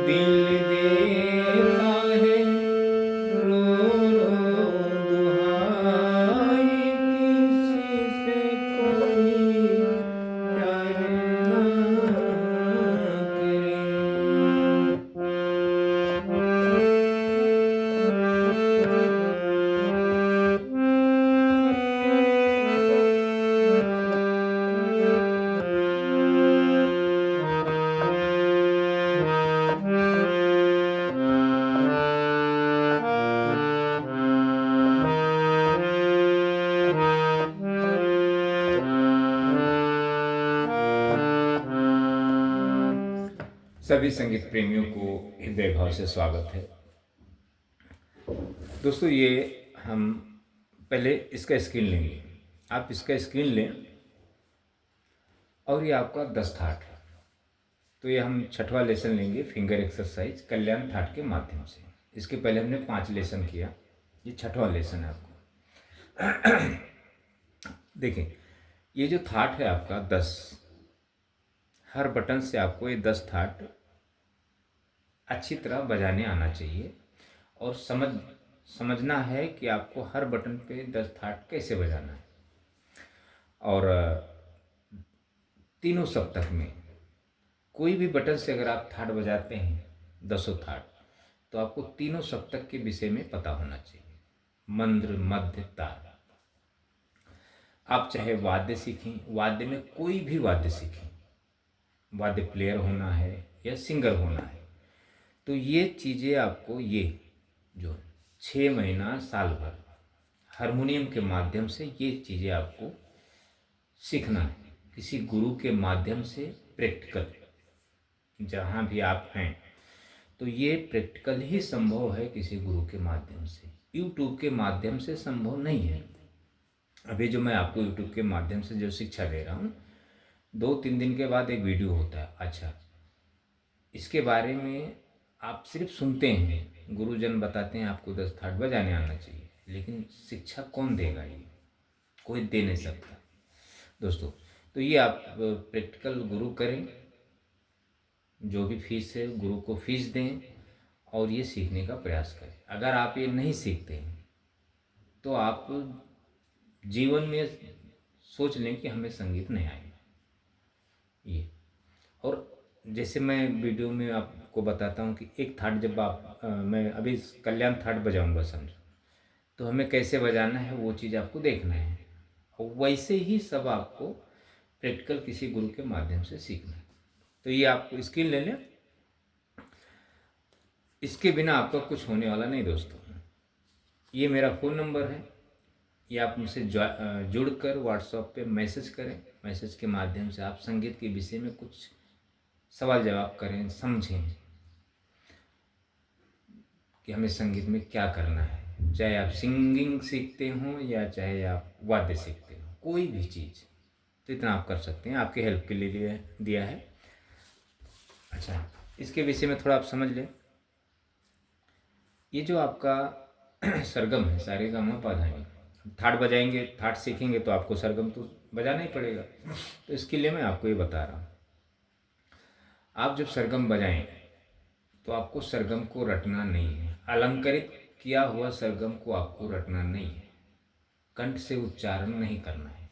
दिल देता है रो रो दुहाई, किसी से कोई प्यार ना करे। सभी संगीत प्रेमियों को हृदय भाव से स्वागत है। दोस्तों, ये हम पहले इसका स्क्रीन लेंगे। आप इसका स्क्रीन लें और ये आपका 10 थाट। तो ये हम छठवां लेसन लेंगे, फिंगर एक्सरसाइज कल्याण थाट के माध्यम से। इसके पहले हमने 5 लेसन किया, ये छठवां लेसन है आपको। देखें, ये जो थाट है आपका 10, हर बटन से आपको ये 10 थाट अच्छी तरह बजाने आना चाहिए और समझना है कि आपको हर बटन पे 10 थाट कैसे बजाना है। और तीनों सप्तक में कोई भी बटन से अगर आप थाट बजाते हैं, 10 थाट, तो आपको तीनों सप्तक के विषय में पता होना चाहिए। मंद्र, मध्य, ताल। आप चाहे वाद्य सीखें, वाद्य में कोई भी वाद्य सीखें, वाद्य प्लेयर होना है या सिंगर होना है, तो ये चीज़ें आपको, ये जो 6 महीना साल भर हारमोनियम के माध्यम से ये चीज़ें आपको सीखना है। किसी गुरु के माध्यम से प्रैक्टिकल, जहाँ भी आप हैं, तो ये प्रैक्टिकल ही संभव है किसी गुरु के माध्यम से। यूट्यूब के माध्यम से संभव नहीं है। अभी जो मैं आपको यूट्यूब के माध्यम से जो शिक्षा दे रहा हूँ, 2-3 दिन के बाद एक वीडियो होता है। अच्छा, इसके बारे में आप सिर्फ सुनते हैं, गुरुजन बताते हैं आपको 10 थाट बजाने आना चाहिए, लेकिन शिक्षा कौन देगा? ये कोई दे नहीं सकता दोस्तों। तो ये आप प्रैक्टिकल गुरु करें, जो भी फीस है गुरु को फीस दें और ये सीखने का प्रयास करें। अगर आप ये नहीं सीखते हैं तो आप जीवन में सोच लें कि हमें संगीत नहीं आएगा। ये, और जैसे मैं वीडियो में आपको बताता हूँ कि एक थाट जब आप मैं अभी कल्याण थाट बजाऊंगा समझो, तो हमें कैसे बजाना है वो चीज़ आपको देखना है, और वैसे ही सब आपको प्रैक्टिकल किसी गुरु के माध्यम से सीखना है। तो ये आप स्किल ले लें, इसके बिना आपका कुछ होने वाला नहीं दोस्तों। ये मेरा फ़ोन नंबर है, ये आप मुझसे जुड़कर व्हाट्सएप पे मैसेज करें। मैसेज के माध्यम से आप संगीत के विषय में कुछ सवाल जवाब करें, समझें कि हमें संगीत में क्या करना है। चाहे आप सिंगिंग सीखते हों या चाहे आप वाद्य सीखते हो, कोई भी चीज़, तो इतना आप कर सकते हैं। आपके हेल्प के लिए दिया है। अच्छा, इसके विषय में थोड़ा आप समझ लें। ये जो आपका सरगम है, सारे गा मा पा धा नी, थाट बजाएंगे, थाट सीखेंगे तो आपको सरगम तो बजाना ही पड़ेगा। तो इसके लिए मैं आपको ये बता रहा हूँ, आप जब सरगम बजाएं तो आपको सरगम को रटना नहीं है। अलंकृत किया हुआ सरगम को आपको रटना नहीं है। कंठ से उच्चारण नहीं करना है,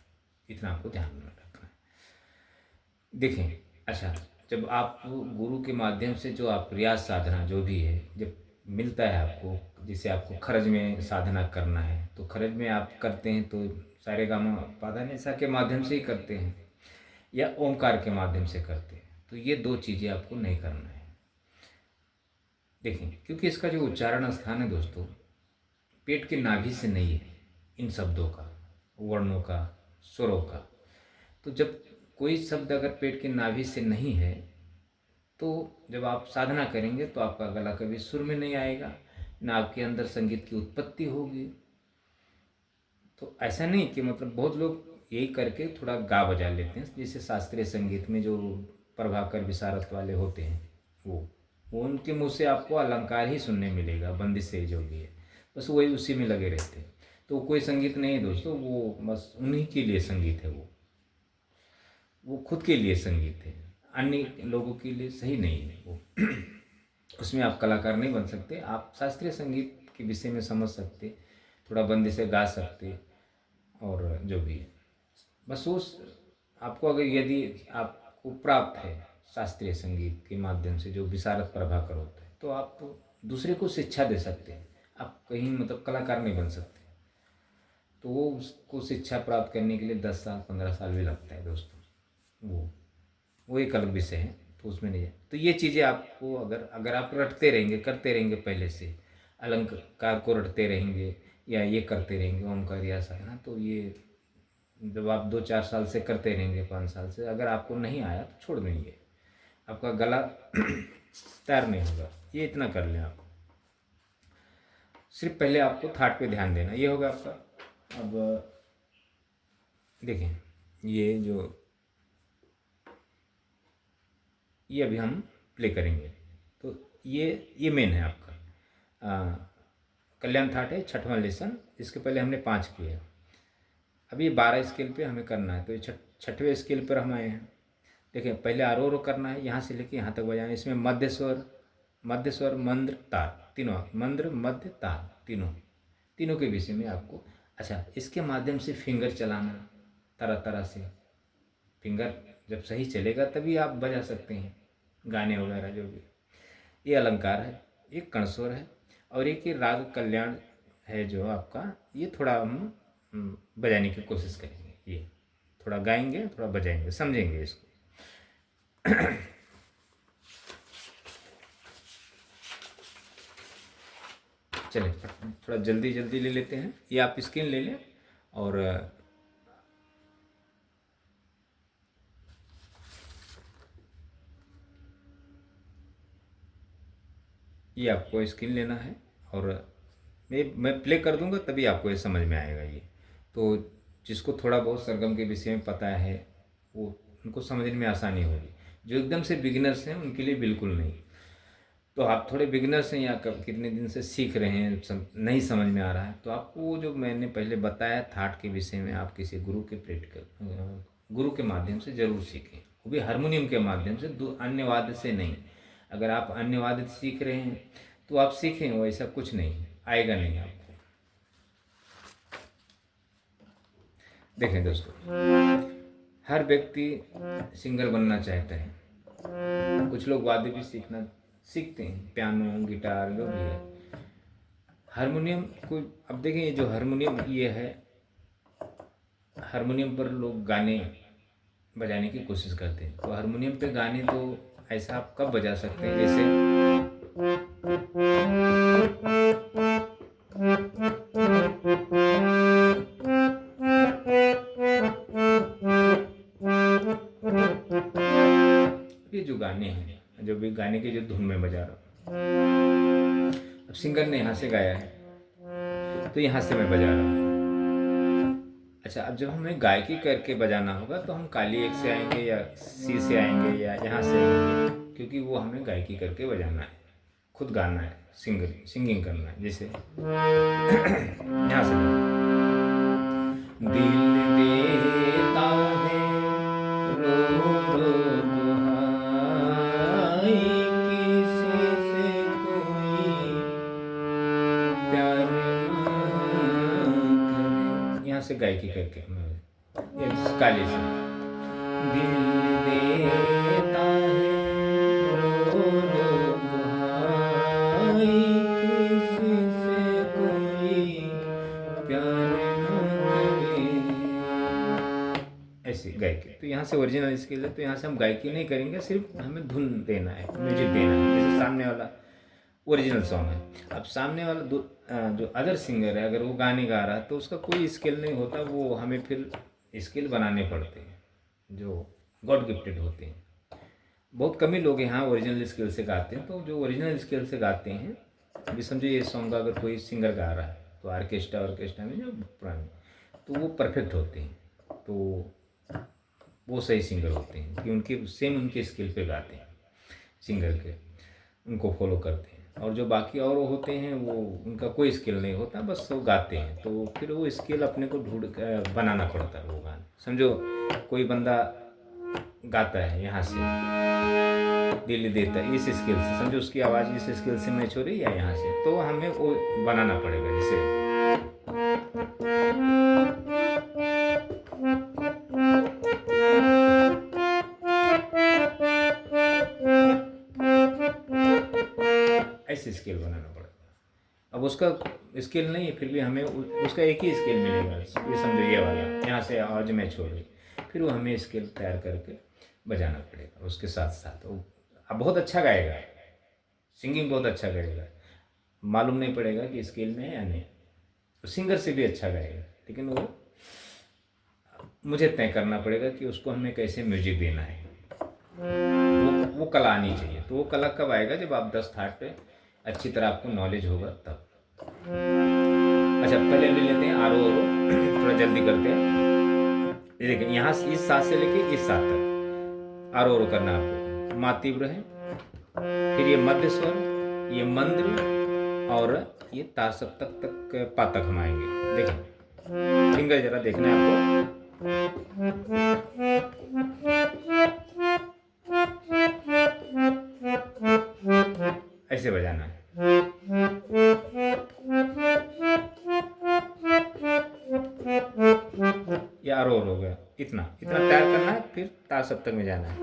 इतना आपको ध्यान में रखना है। देखें, अच्छा, जब आप गुरु के माध्यम से जो आप रियाज साधना जो भी है जब मिलता है आपको, जिसे आपको खरज में साधना करना है, तो खरज में आप करते हैं तो सारे गामा पाधा निसा के माध्यम से ही करते हैं या ओंकार के माध्यम से करते हैं। तो ये 2 चीज़ें आपको नहीं करना है। देखें, क्योंकि इसका जो उच्चारण स्थान है दोस्तों, पेट के नाभि से नहीं है। इन शब्दों का, वर्णों का, स्वरों का, तो जब कोई शब्द अगर पेट के नाभि से नहीं है, तो जब आप साधना करेंगे तो आपका गला कभी सुर में नहीं आएगा, ना आपके अंदर संगीत की उत्पत्ति होगी। तो ऐसा नहीं कि मतलब बहुत लोग यही करके थोड़ा गा बजा लेते हैं, जैसे शास्त्रीय संगीत में जो प्रभाकर विशारद वाले होते हैं, वो उनके मुँह से आपको अलंकार ही सुनने मिलेगा, बंदिश से जो भी है, बस वही उसी में लगे रहते हैं। तो कोई संगीत नहीं है दोस्तों, वो बस उन्हीं के लिए संगीत है। वो खुद के लिए संगीत है, अन्य लोगों के लिए सही नहीं है वो। उसमें आप कलाकार नहीं बन सकते। आप शास्त्रीय संगीत के विषय में समझ सकते, थोड़ा बंदी से गा सकते, और जो भी है बस उस आपको अगर यदि आपको प्राप्त है शास्त्रीय संगीत के माध्यम से जो विशारद प्रभाकर होता है, तो आप दूसरे को शिक्षा दे सकते हैं। आप कहीं मतलब कलाकार नहीं बन सकते, तो वो उसको शिक्षा प्राप्त करने के लिए 10 साल 15 साल भी लगता है दोस्तों। वो एक अलग विषय है, तो उसमें नहीं है। तो ये चीज़ें आपको अगर अगर आप रटते रहेंगे, करते रहेंगे, पहले से अलंकार को रटते रहेंगे या ये करते रहेंगे ओमकार या सा है ना, तो ये जब आप 2-4 साल से करते रहेंगे, 5 साल से, अगर आपको नहीं आया तो छोड़ देंगे, आपका गला तैयार नहीं होगा। ये इतना कर लें आप। सिर्फ पहले आपको थाट पे ध्यान देना, ये होगा आपका। अब देखें, ये अभी हम प्ले करेंगे, तो ये मेन है आपका कल्याण थाट है, 6वां लेसन। इसके पहले हमने 5 किए, अभी 12 स्केल पे हमें करना है, तो ये 6वें स्केल पर हम आए हैं। देखिए, पहले आरोह करना है, यहाँ से लेके यहाँ तक बजाना है। इसमें मध्य स्वर, मंद्र, तार, तीनों, मंद्र, मध्य, तार, तीनों के विषय में आपको। अच्छा, इसके माध्यम से फिंगर चलाना, तरह तरह से फिंगर जब सही चलेगा तभी आप बजा सकते हैं गाने वगैरह जो भी। ये अलंकार है, एक कणस्वर है, और एक ये राग कल्याण है जो आपका। ये थोड़ा हम बजाने की कोशिश करेंगे, ये थोड़ा गाएंगे, थोड़ा बजाएंगे, समझेंगे इसको। चलिए थोड़ा जल्दी जल्दी ले लेते हैं। ये आप स्क्रीन ले लें, और ये आपको स्क्रीन लेना है, और मैं प्ले कर दूंगा तभी आपको ये समझ में आएगा। ये तो जिसको थोड़ा बहुत सरगम के विषय में पता है वो उनको समझने में आसानी होगी। जो एकदम से बिगिनर्स हैं उनके लिए बिल्कुल नहीं। तो आप थोड़े बिगिनर्स हैं या कितने दिन से सीख रहे हैं, नहीं समझ में आ रहा है, तो आपको वो जो मैंने पहले बताया थाट के विषय में, आप किसी गुरु के माध्यम से ज़रूर सीखें, वो भी हारमोनियम के माध्यम से, अन्य वाद्य से नहीं। अगर आप अन्य वाद्य सीख रहे हैं तो आप सीखें, वैसा कुछ नहीं आएगा नहीं आपको। देखें दोस्तों, हर व्यक्ति सिंगर बनना चाहता है। कुछ लोग वाद्य भी सीखते हैं, पियानो, गिटार, जो भी है। हारमोनियम को अब देखें, ये जो हारमोनियम ये है, हारमोनियम पर लोग गाने बजाने की कोशिश करते हैं। तो हारमोनियम पे गाने तो ऐसा आप कब बजा सकते हैं, जैसे ये जो गाने हैं, जो भी गाने के जो धुन में बजा रहा हूँ, अब सिंगर ने यहाँ से गाया है तो यहाँ से मैं बजा रहा हूँ। अच्छा, अब जब हमें गायकी करके बजाना होगा तो हम काली एक से आएंगे या सी से आएंगे या यहाँ से आएंगे, क्योंकि वो हमें गायकी करके बजाना है, खुद गाना है, सिंगिंग करना है। जैसे यहाँ से दिल देता है रो रो दुहाई, किसी से कोई प्यार ना करे। यहाँ से गायकी करके हमें काली से दिल देता है रो रो दुहाई, किसी से कोई प्यार ना करे, ऐसी गायकी। तो यहाँ से ओरिजिनल स्केल है, तो यहाँ से हम गायकी नहीं करेंगे, सिर्फ हमें धुन देना है, म्यूजिक देना है। जैसे सामने वाला ओरिजिनल सॉन्ग है, अब सामने वाला जो अदर सिंगर है, अगर वो गाने गा रहा है तो उसका कोई स्केल नहीं होता, वो हमें फिर स्केल बनाने पड़ते हैं जो गॉड गिफ्टेड होते हैं। बहुत कम ही लोग यहाँ ओरिजिनल स्केल से गाते हैं। तो जो ओरिजिनल स्केल से गाते हैं, अभी समझो ये सॉन्ग अगर कोई सिंगर गा रहा है तो ऑर्केस्ट्रा में जो पुराने, तो वो परफेक्ट होते हैं, तो वो सही सिंगर होते हैं कि उनके स्केल पे गाते हैं, सिंगर के उनको फॉलो करते हैं। और जो बाकी और होते हैं वो उनका कोई स्किल नहीं होता, बस वो गाते हैं, तो फिर वो स्किल अपने को ढूंढ बनाना पड़ता है। वो गाने समझो कोई बंदा गाता है यहाँ से, दिल्ली देता है इस स्केल से, समझो उसकी आवाज़ इस स्केल से मैच हो रही है या यहाँ से, तो हमें वो बनाना पड़ेगा। जैसे ऐसे स्केल बनाना पड़ेगा। अब उसका स्केल नहीं है, फिर भी हमें उसका एक ही स्केल मिलेगा, ये समझो ये वाला, यहाँ से आवाज़ मैच हो रही, फिर वो हमें स्केल तैयार करके बजाना पड़ेगा उसके साथ साथ। वो अब बहुत अच्छा गाएगा, सिंगिंग बहुत अच्छा करेगा, मालूम नहीं पड़ेगा कि स्केल में है या नहीं। तो सिंगर से भी अच्छा गाएगा, लेकिन वो मुझे तय करना पड़ेगा कि उसको हमें कैसे म्यूजिक देना है, वो कला आनी चाहिए। तो वो कला कब आएगा, जब आप 10 थाट पे अच्छी तरह आपको नॉलेज होगा तब। अच्छा पहले ले लेते हैं आरो ओरो, थोड़ा जल्दी करते हैं। ये देखिए यहाँ से इस साथ से लेके इस साथ तक आरो ओरो करना है आपको। मा तीव्र है, फिर ये मध्य स्वर, ये मंद्र, और ये तार सप्तक तक पातक हम आएंगे। देखिए फिंगर जरा देखना है आपको, ऐसे बजाना है। ये आरो हो गया, इतना इतना तैयार करना है, फिर तार सप्तक में जाना है।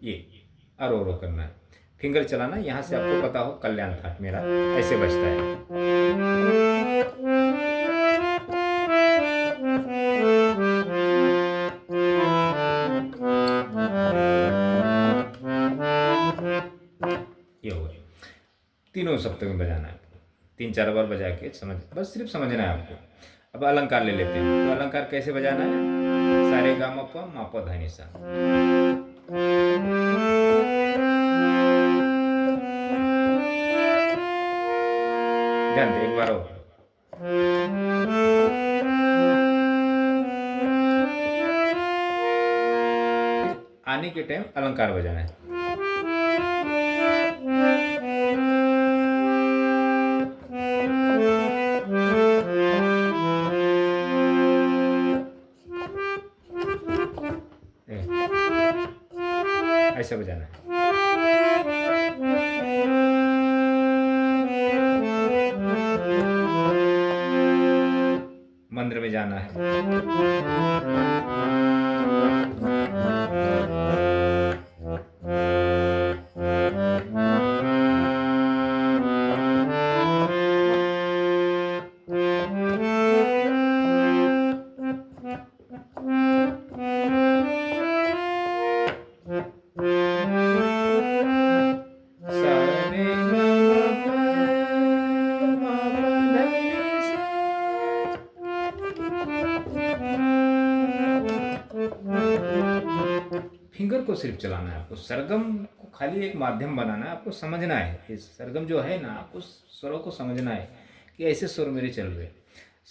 ये आरो ओरो करना है, फिंगर चलाना, यहाँ से आपको पता हो कल्याण थाट मेरा ऐसे बजता है। ये हो गया, तीनों सप्तक में बजाना है आपको, 3-4 बार बजा के समझ, बस सिर्फ समझना है आपको। अब अलंकार ले लेते हैं, तो अलंकार कैसे बजाना है, सारे गा मा पा धा नि सा। ध्यान दे एक बार और, आने के टाइम अलंकार बजाना है। ऐसे बजाना है। मंद्र में जाना है। फिंगर को सिर्फ चलाना है आपको, सरगम को खाली एक माध्यम बनाना है, आपको समझना है इस सरगम जो है ना, आपको स्वरों को समझना है कि ऐसे स्वर मेरे चल रहे,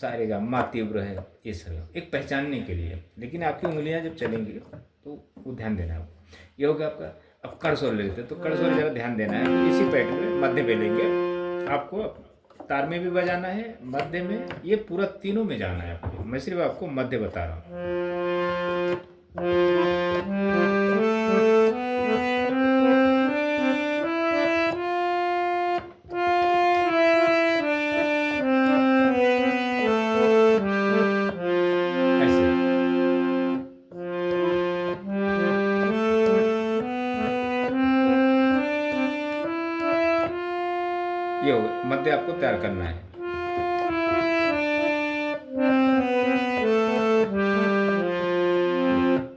सारे गा मा तीव्र है, ये सरगम एक पहचानने के लिए। लेकिन आपकी उंगलियां जब चलेंगी तो वो ध्यान देना है आपको। ये हो गया आपका। अब कड़ स्वर ले लेते हैं, तो कड़ स्वर जरा ध्यान देना है, इसी पैटर्न में मध्य पे लेंगे, आपको तार में भी बजाना है, मध्य में, ये पूरा तीनों में जाना है आपको। मैं सिर्फ आपको मध्य बता रहा हूँ। ऐसे ये हो गया, मध्य आपको तैयार करना है।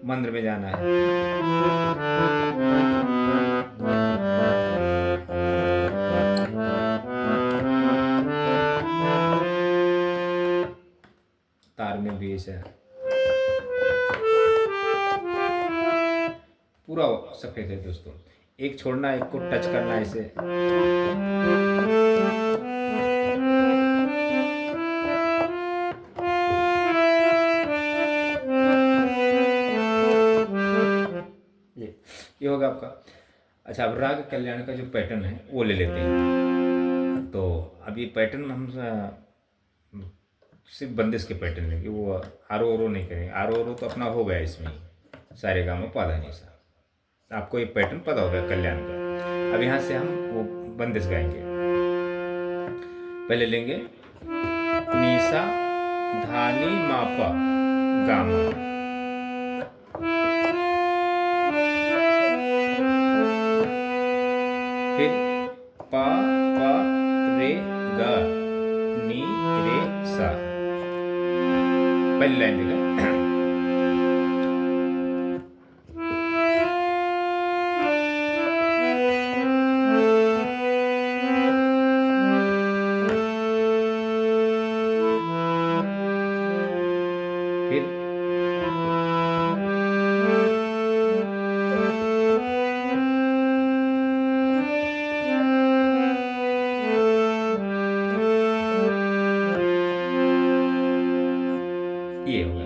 मंद्र में जाना है। तार में भी ऐसे पूरा सफेद है दोस्तों, एक छोड़ना, एक को टच करना ऐसे। ये होगा आपका। अच्छा अब राग कल्याण का जो पैटर्न है वो ले लेते हैं। तो अब ये पैटर्न हम सिर्फ बंदिश के पैटर्न लेंगे, वो आरो ओरो नहीं करेंगे। आरो ओरो तो अपना हो गया इसमें ही, सारेगामा पाधा निसा, आपको ये पैटर्न पता होगा कल्याण का। अब यहाँ से हम वो बंदिश गाएंगे। पहले लेंगे निसा धानी मापा गामा, फिर पा पा रे गा नी रे सा। पहली लाइन देगा फिर ये हो गया।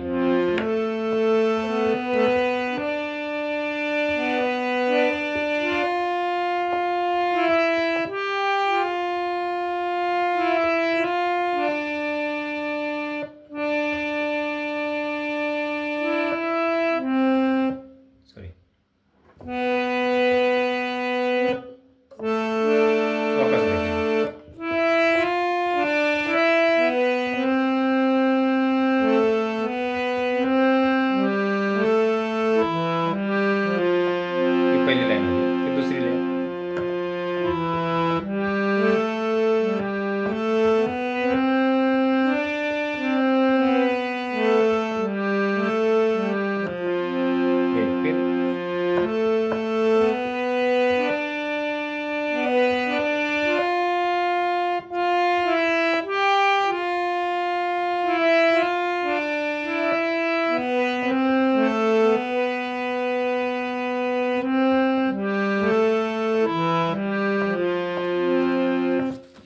सॉरी, वापस देखें। ये पहली लाइन हो गई, फिर दूसरी लाइन। ये फिर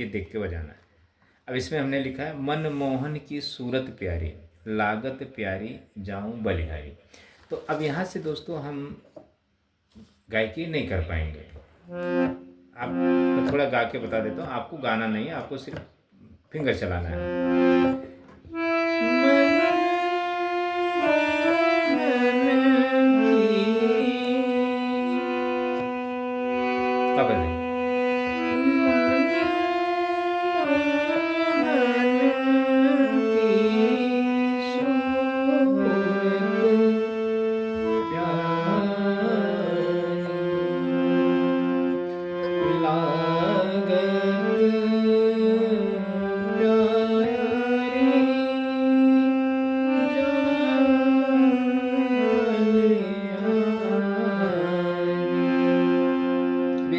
ये देख के बजाना है। अब इसमें हमने लिखा है मनमोहन की सूरत प्यारी, लागत प्यारी जाऊं बलिहारी। तो अब यहाँ से दोस्तों हम गायकी नहीं कर पाएंगे। आप, मैं थोड़ा गा के बता देता हूँ, आपको गाना नहीं है, आपको सिर्फ फिंगर चलाना है। अब बताइए।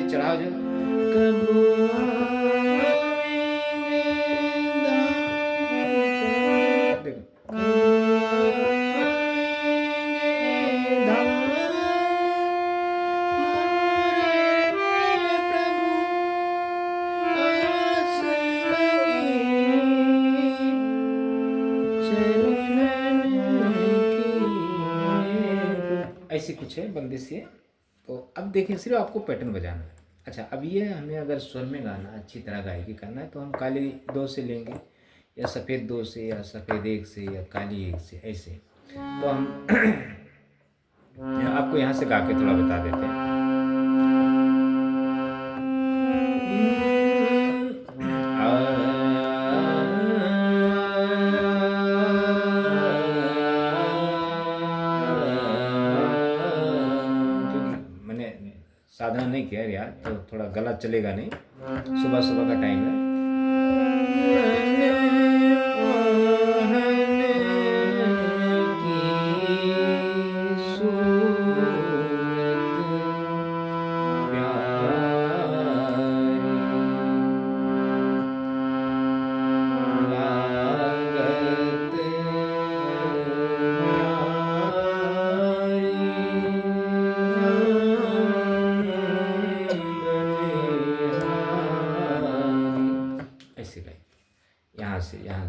चढ़ाओ जो ऐसी कुछ है बंदिश ये। तो अब देखिए, सिर्फ आपको पैटर्न बजाना है। अच्छा, अब ये हमें अगर स्वर में गाना अच्छी तरह गायकी करना है तो हम काली दो से लेंगे, या सफ़ेद दो से, या सफ़ेद एक से, या काली एक से, ऐसे। तो हम आपको यहाँ से गा के थोड़ा बता देते हैं। साधना नहीं किया यार, तो थोड़ा गला चलेगा नहीं, सुबह सुबह का टाइम है। यहाँ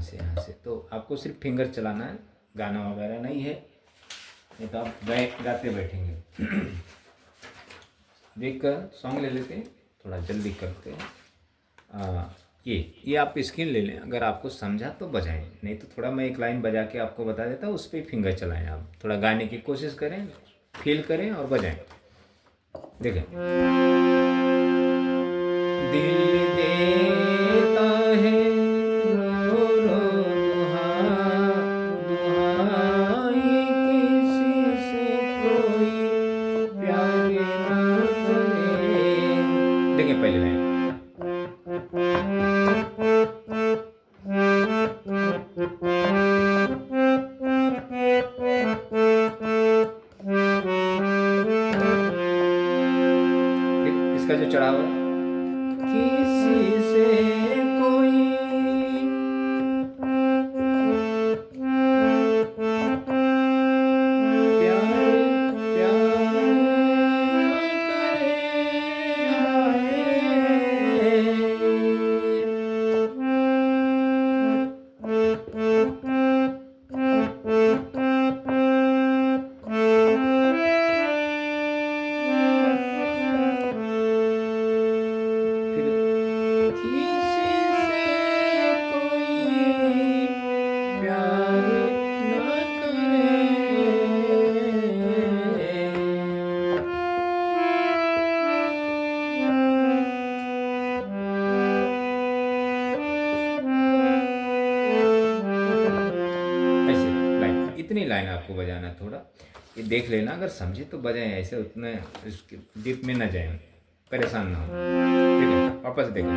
से तो आपको सिर्फ फिंगर चलाना है, गाना वगैरह नहीं है, नहीं तो आप गाते बैठेंगे। देख कर सॉन्ग ले लेते हैं, थोड़ा जल्दी करते हैं। ये आप स्किल ले लें। अगर आपको समझा तो बजाएं, नहीं तो थोड़ा मैं एक लाइन बजा के आपको बता देता हूँ, उस पर फिंगर चलाएं। आप थोड़ा गाने की कोशिश करें, फील करें और बजाएं। देखें, दिल देता है रो रो दुहाई, किसी से कोई प्यार ना करे। देखिए पहले लाइन, इसका जो चढ़ावा, किसी से कोई प्यार ना करे। ऐसे लाइन, इतनी लाइन आपको बजाना है। थोड़ा ये देख लेना, अगर समझे तो बजाएं, ऐसे उतने इसके डीप में ना जाएं, परेशान ना हो। देखो वापस देखो,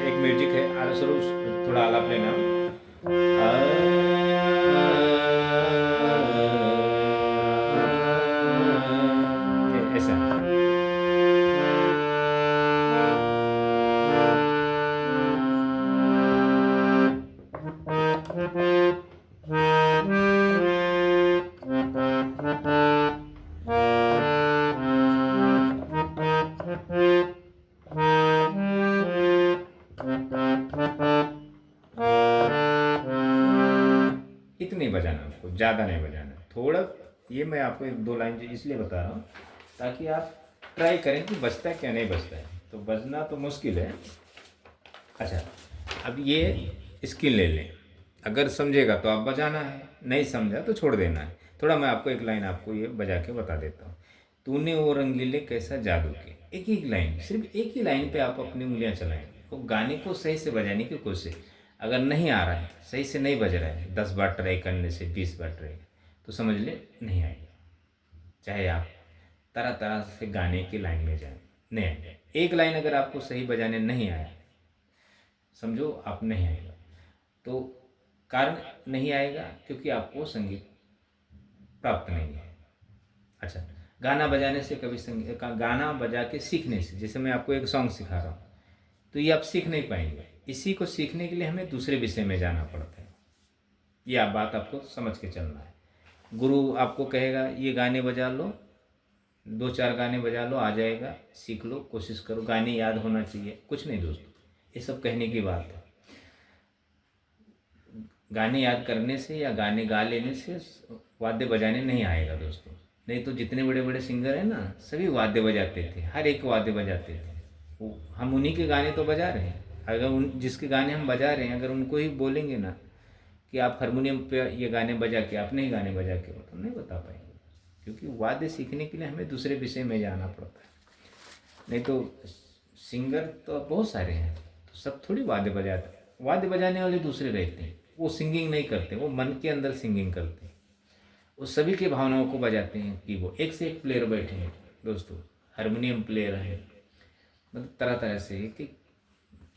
एक म्यूजिक है, आलो स्वरूप थोड़ा आलाप लेना। ऐसा इतनी बजाना, आपको ज़्यादा नहीं बजाना, थोड़ा। ये मैं आपको एक दो लाइन इसलिए बता रहा हूँ ताकि आप ट्राई करें कि बजता है क्या नहीं बजता है। तो बजना तो मुश्किल है। अच्छा, अब ये स्किल ले लें, अगर समझेगा तो आप बजाना है, नहीं समझा तो छोड़ देना है। थोड़ा मैं आपको एक लाइन आपको ये बजा के बता देता हूँ। तूने वो रंगीले कैसा जादू के, एक ही लाइन, सिर्फ एक ही लाइन पे आप अपनी उंगलियां चलाएं। वो गाने को सही से बजाने की कोशिश, अगर नहीं आ रहा है, सही से नहीं बज रहा है, 10 बार ट्राई करने से 20 बार ट्राई, तो समझ ले नहीं आएगा। चाहे आप तरह तरह से गाने की लाइन में जाएं, नहीं आएगा। एक लाइन अगर आपको सही बजाने नहीं आया, समझो आप नहीं आएगा। तो कारण नहीं आएगा क्योंकि आपको संगीत प्राप्त नहीं है। अच्छा, गाना बजाने से कभी संगीत, गाना बजा के सीखने से, जैसे मैं आपको एक सॉन्ग सिखा रहा हूँ तो ये आप सीख नहीं पाएंगे। इसी को सीखने के लिए हमें दूसरे विषय में जाना पड़ता है। ये आप बात आपको समझ के चलना है। गुरु आपको कहेगा ये गाने बजा लो, 2-4 गाने बजा लो, आ जाएगा, सीख लो, कोशिश करो, गाने याद होना चाहिए, कुछ नहीं दोस्तों, ये सब कहने की बात है। गाने याद करने से या गाने गा लेने से वाद्य बजाने नहीं आएगा दोस्तों। नहीं तो जितने बड़े बड़े सिंगर हैं ना, सभी वाद्य बजाते थे, हर एक वाद्य बजाते थे। वो हम उन्हीं के गाने तो बजा रहे हैं। अगर उन जिसके गाने हम बजा रहे हैं, अगर उनको ही बोलेंगे ना कि आप हारमोनियम पे ये गाने बजा के, अपने ही गाने बजा के, तो नहीं बता पाएंगे। क्योंकि वाद्य सीखने के लिए हमें दूसरे विषय में जाना पड़ता है। नहीं तो सिंगर तो बहुत सारे हैं, तो सब थोड़ी वाद्य बजाते। वाद्य बजाने वाले दूसरे रहते हैं, वो सिंगिंग नहीं करते, वो मन के अंदर सिंगिंग करते हैं। वो सभी की भावनाओं को बजाते हैं कि वो एक से एक प्लेयर बैठे हैं दोस्तों, हारमोनियम प्लेयर है, मतलब तरह तरह से कि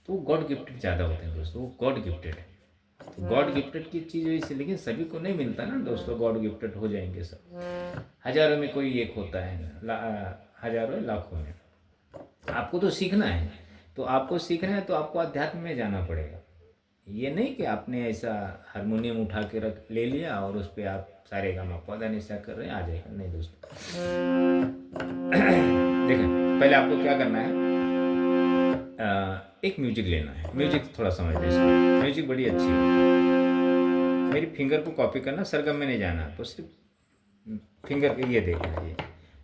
तो गॉड गिफ्टेड ज़्यादा होते हैं दोस्तों, वो गॉड गिफ्टेड है। तो गॉड गिफ्टेड की चीज़ है इसे, लेकिन सभी को नहीं मिलता ना दोस्तों, गॉड गिफ्टेड हो जाएंगे सब। हज़ारों में कोई एक होता है, हज़ारों लाखों में। आपको तो सीखना है, तो आपको सीखना है तो आपको अध्यात्म में जाना पड़ेगा। ये नहीं कि आपने ऐसा हारमोनियम उठा के रख ले लिया और उस पर आप सारे गामा पौधा निशा कर रहे हैं, आ जाएगा, नहीं दोस्तों। देखें, पहले आपको क्या करना है, एक म्यूजिक लेना है। म्यूजिक थोड़ा समझ लें, इसमें म्यूजिक बड़ी अच्छी है। मेरी फिंगर को कॉपी करना, सरगम में नहीं जाना, तो सिर्फ फिंगर के ये देखना है। ये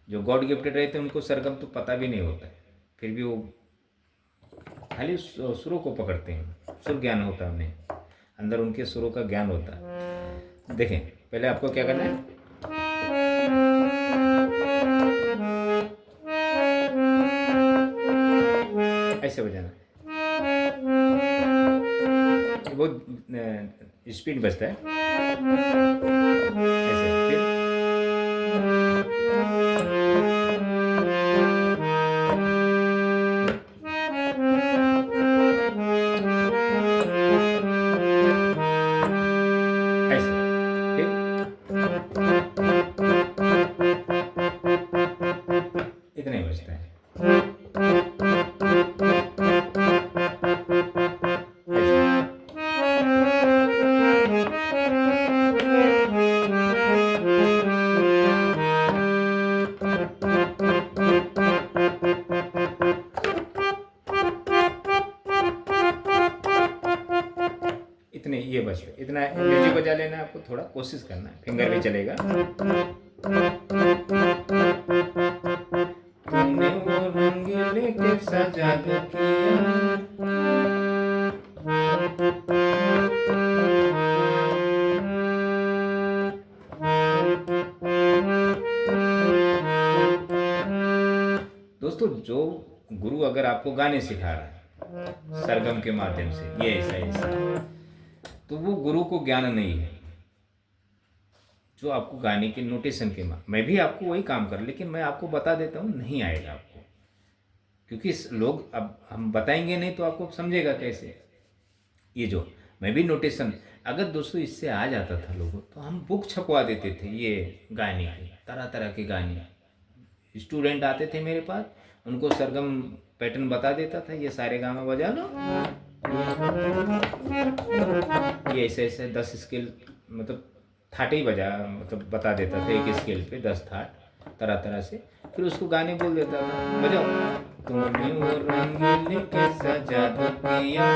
जो गॉड गिफ्टेड रहते हैं उनको सरगम तो पता भी नहीं होता है, फिर भी वो खाली सुरों को पकड़ते हैं, सुर ज्ञान होता है उन्हें, अंदर उनके सुरों का ज्ञान होता है। देखें, पहले आपको क्या करना है, ऐसे बजाना है। बहुत स्पीड बजता है ऐसे। फिर ऐसे, फिर इतना ही बजता है। इतने ये बजते, इतना म्यूजिक बजा लेना है आपको, थोड़ा कोशिश करना है, फिंगर भी चलेगा। तूने वो रंग लेके सजा दो किया, दोस्तों जो गुरु अगर आपको गाने सिखा रहा है सरगम के माध्यम से, ये ऐसा ऐसा, तो वो गुरु को ज्ञान नहीं है। जो आपको गाने के नोटेशन के मैं भी आपको वही काम कर, लेकिन मैं आपको बता देता हूँ, नहीं आएगा आपको, क्योंकि लोग, अब हम बताएंगे नहीं तो आपको समझेगा कैसे। ये जो मैं भी नोटेशन, अगर दोस्तों इससे आ जाता था लोगों, तो हम बुक छपवा देते थे, ये गाने के तरह तरह के गाने। स्टूडेंट आते थे मेरे पास, उनको सरगम पैटर्न बता देता था, ये सारे गामा बजा लो, ये ऐसे ऐसे 10 स्केल, मतलब थाट ही बजा, मतलब बता देता था, एक स्केल पे 10 थाट तरह तरह से। फिर उसको गाने बोल देता था, बजाओ, तूने वो रंग लेके सजा दो किया,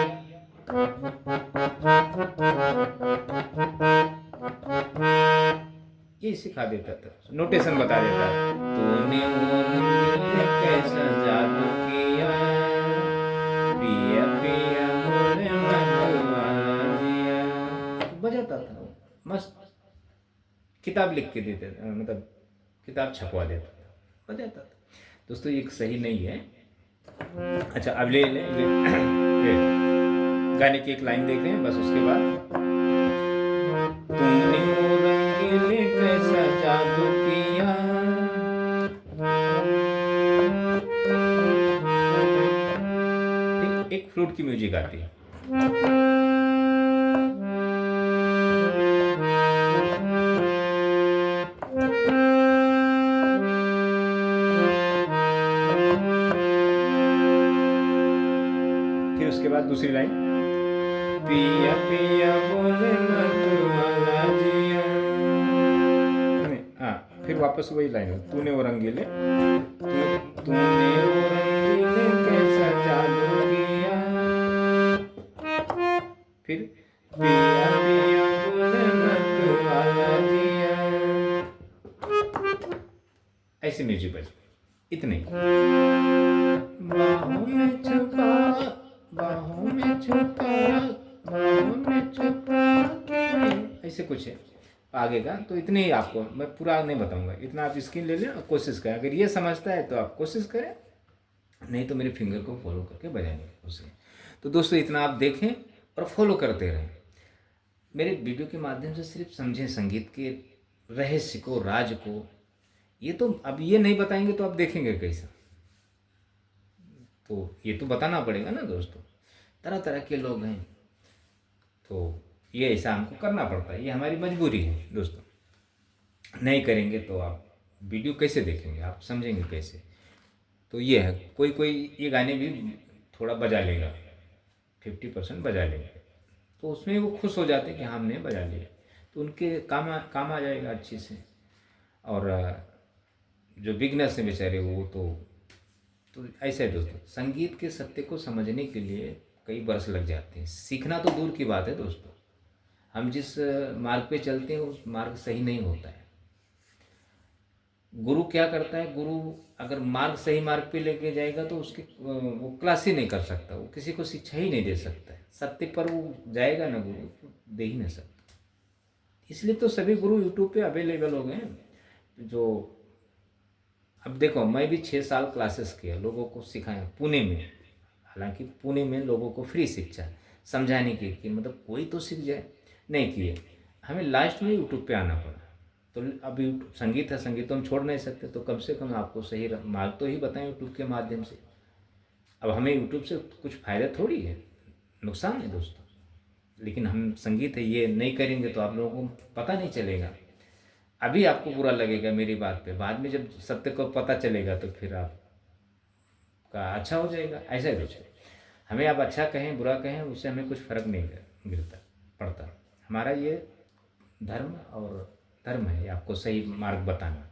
ये सिखा देता था, नोटेशन बता देता था। तूने वो रंग लेके सजा दो किया, पिया पिया मोरे मतवाला जिया, बजाता था वो, मस्त। किताब लिख के देते थे, मतलब किताब छपवा देता था, बजाता था। दोस्तों ये सही नहीं है। अच्छा, अब ले गाने की एक लाइन देख रहे हैं बस, उसके बाद तुमने वो रंगीले कैसा जादू किया, एक फ्लूट की म्यूजिक आती है, फिर उसके बाद दूसरी लाइन, पिया पिया बोले मतवाला जिया, हाँ, फिर वापस वही लाइन है, तूने वो रंगीले, तूने वो रंगीले कैसा जादू किया, फिर पिया पिया बोले मतवाला जिया, ऐसे म्यूजिक बज, इतने। बाहों में छुपा, बाहों में छुपा, बाहों में छुपा के, ऐसे कुछ है आगे का। तो इतने ही आपको, मैं पूरा नहीं बताऊंगा, इतना आप स्क्रीन ले लें और कोशिश करें। अगर ये समझता है तो आप कोशिश करें, नहीं तो मेरे फिंगर को फॉलो करके बजाने की कोशिश। तो दोस्तों इतना आप देखें और फॉलो करते रहें। मेरे वीडियो के माध्यम से सिर्फ समझें संगीत के रहस्य को, राज को। ये तो अब ये नहीं बताएंगे तो आप देखेंगे कैसा, तो ये तो बताना पड़ेगा ना दोस्तों। तरह तरह के लोग हैं, तो ये ऐसा हमको करना पड़ता है, ये हमारी मजबूरी है दोस्तों। नहीं करेंगे तो आप वीडियो कैसे देखेंगे, आप समझेंगे कैसे? तो ये है, कोई कोई ये गाने भी थोड़ा बजा लेगा, 50% बजा लेंगे, तो उसमें वो खुश हो जाते हैं कि हाँ, हमने बजा लिया, तो उनके काम आ जाएगा अच्छे से। और जो बिगनर्स हैं बेचारे, वो तो ऐसा है दोस्तों, संगीत के सत्य को समझने के लिए कई वर्ष लग जाते हैं। सीखना तो दूर की बात है दोस्तों, हम जिस मार्ग पे चलते हैं उस मार्ग सही नहीं होता है। गुरु क्या करता है, गुरु अगर मार्ग सही मार्ग पे लेके जाएगा तो उसके वो क्लास ही नहीं कर सकता, वो किसी को शिक्षा ही नहीं दे सकता है। सत्य पर वो जाएगा ना गुरु, तो दे ही नहीं सकता। इसलिए तो सभी गुरु यूट्यूब पे अवेलेबल हो गए हैं। जो अब देखो, मैं भी 6 साल क्लासेस किया, लोगों को सिखाया पुणे में। हालांकि पुणे में लोगों को फ्री शिक्षा समझाने की, कि मतलब कोई तो सीख जाए, नहीं किए। हमें लास्ट में यूट्यूब पे आना पड़ा। तो अभी संगीत है, संगीत तो हम छोड़ नहीं सकते, तो कम से कम आपको सही मार्ग तो ही बताएं यूट्यूब के माध्यम से। अब हमें यूट्यूब से कुछ फ़ायदा थोड़ी है, नुकसान है दोस्तों। लेकिन हम संगीत है ये नहीं करेंगे तो आप लोगों को पता नहीं चलेगा। अभी आपको बुरा लगेगा मेरी बात पे, बाद में जब सत्य को पता चलेगा तो फिर आपका अच्छा हो जाएगा। ऐसा है दोस्तों, हमें आप अच्छा कहें बुरा कहें, उससे हमें कुछ फ़र्क नहीं गिरता पड़ता। हमारा ये धर्म है आपको सही मार्ग बताना।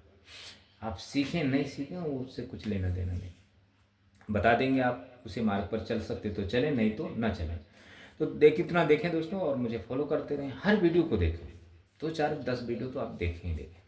आप सीखें नहीं सीखें, उससे कुछ लेना देना नहीं, बता देंगे। आप उसी मार्ग पर चल सकते तो चलें, नहीं तो ना चलें। तो इतना देखें दोस्तों, और मुझे फॉलो करते रहें, हर वीडियो को देखें, 2 4 10 वीडियो तो आप देखें ही देखें।